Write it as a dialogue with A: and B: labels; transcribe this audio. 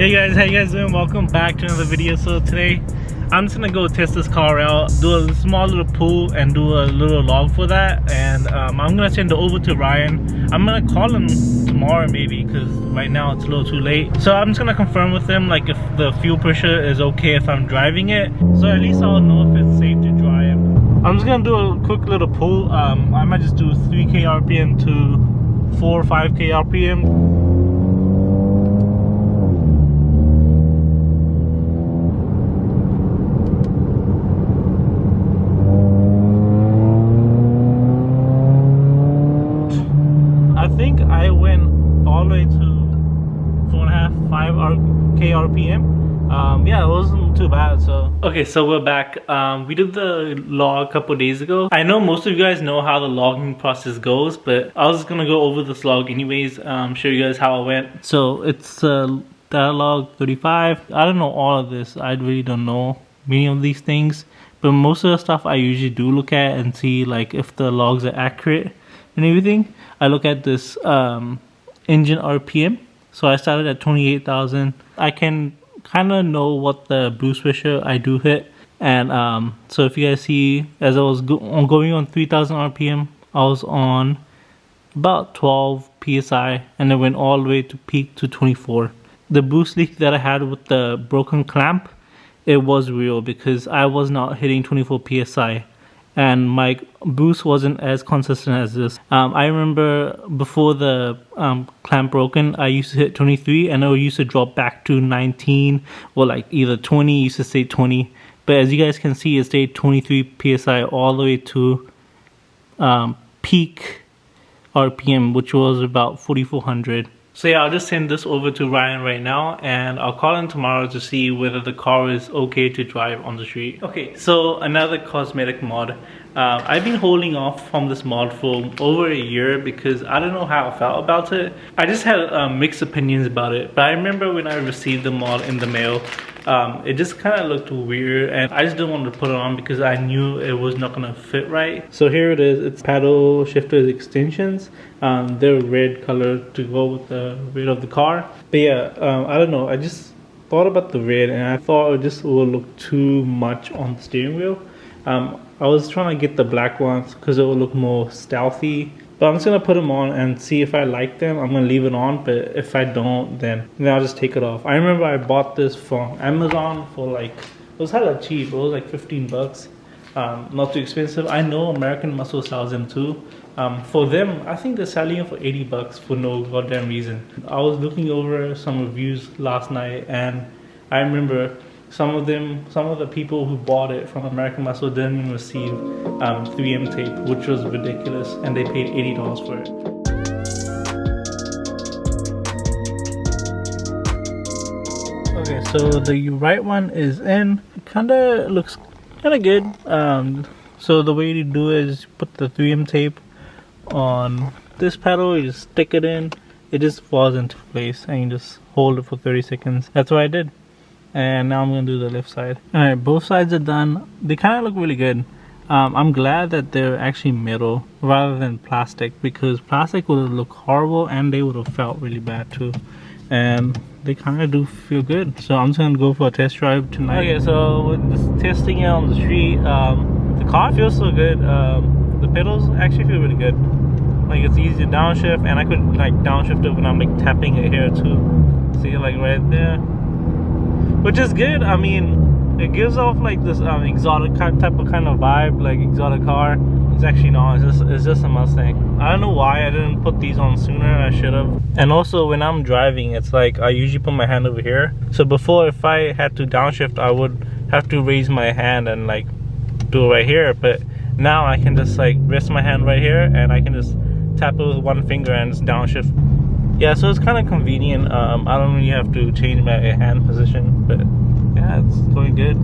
A: Hey guys, how you guys doing? Welcome back to another video. So today I'm just gonna go test this car out, do a small little pull and do a little log for that, and I'm gonna send it over to Ryan. I'm gonna call him tomorrow maybe, because right now it's a little too late. So I'm just gonna confirm with him like if the fuel pressure is okay if I'm driving it, so at least I'll know if it's safe to drive. I'm just gonna do a quick little pull. I might just do 3k RPM to 4 or 5k RPM. I think I went all the way to 4.5, 5k RPM. Yeah, it wasn't too bad. So okay, so we're back. We did the log a couple days ago. I know most of you guys know how the logging process goes, but I was just gonna go over this log anyways, show you guys how it went. So it's data log 35. I don't know all of this. I really don't know many of these things, but most of the stuff I usually do look at and see like if the logs are accurate and everything. I look at this engine RPM. So I started at 28,000. I can kind of know what the boost pressure I do hit, and so if you guys see, as I was going on 3,000 RPM, I was on about 12 psi, and it went all the way to peak to 24. The boost leak that I had with the broken clamp, it was real because I was not hitting 24 psi. And my boost wasn't as consistent as this. I remember before the clamp broken, I used to hit 23 and it used to drop back to 19 or like either 20, used to stay 20. But as you guys can see, it stayed 23 psi all the way to peak RPM, which was about 4,400. So yeah, I'll just send this over to Ryan right now, and I'll call him tomorrow to see whether the car is okay to drive on the street. Okay, so another cosmetic mod. I've been holding off from this mod for over a year because I don't know how I felt about it. I just had mixed opinions about it, but I remember when I received the mod in the mail, it just kind of looked weird, and I just didn't want to put it on because I knew it was not going to fit right. So here it is. It's paddle shifters extensions. They're red color to go with the red of the car. But yeah, I don't know, I just thought about the red and I thought it just will look too much on the steering wheel. I was trying to get the black ones because it will look more stealthy. But I'm just going to put them on and see if I like them. I'm going to leave it on, but if I don't, then I'll just take it off. I remember I bought this from Amazon for like, it was hella cheap. It was like 15 bucks. Not too expensive. I know American Muscle sells them too. For them, I think they're selling it for 80 bucks for no goddamn reason. I was looking over some reviews last night, and I remember some of the people who bought it from American Muscle didn't even receive 3M tape, which was ridiculous, and they paid $80 for it. Okay, so the right one is in. It looks kind of good. So the way to do it is put the 3M tape on this pedal, you just stick it in, it just falls into place, and you just hold it for 30 seconds. That's what I did. And now I'm gonna do the left side. Alright, both sides are done. They kind of look really good. I'm glad that they're actually metal rather than plastic, because plastic would have looked horrible and they would have felt really bad too. And they kind of do feel good. So I'm just gonna go for a test drive tonight. Okay, so with this testing it on the street, the car feels so good. The pedals actually feel really good. Like, it's easy to downshift, and I could like downshift it when I'm like tapping it here too. See, like right there, which is good. I mean, it gives off like this exotic type of kind of vibe, like exotic car. It's actually not. It's just a Mustang. I don't know why I didn't put these on sooner. I should have. And also, when I'm driving, it's like I usually put my hand over here. So before, if I had to downshift, I would have to raise my hand and like do it right here. But now I can just like rest my hand right here, and I can just tap it with one finger and just downshift. Yeah, so it's kind of convenient. I don't really have to change my hand position, but yeah, it's going good.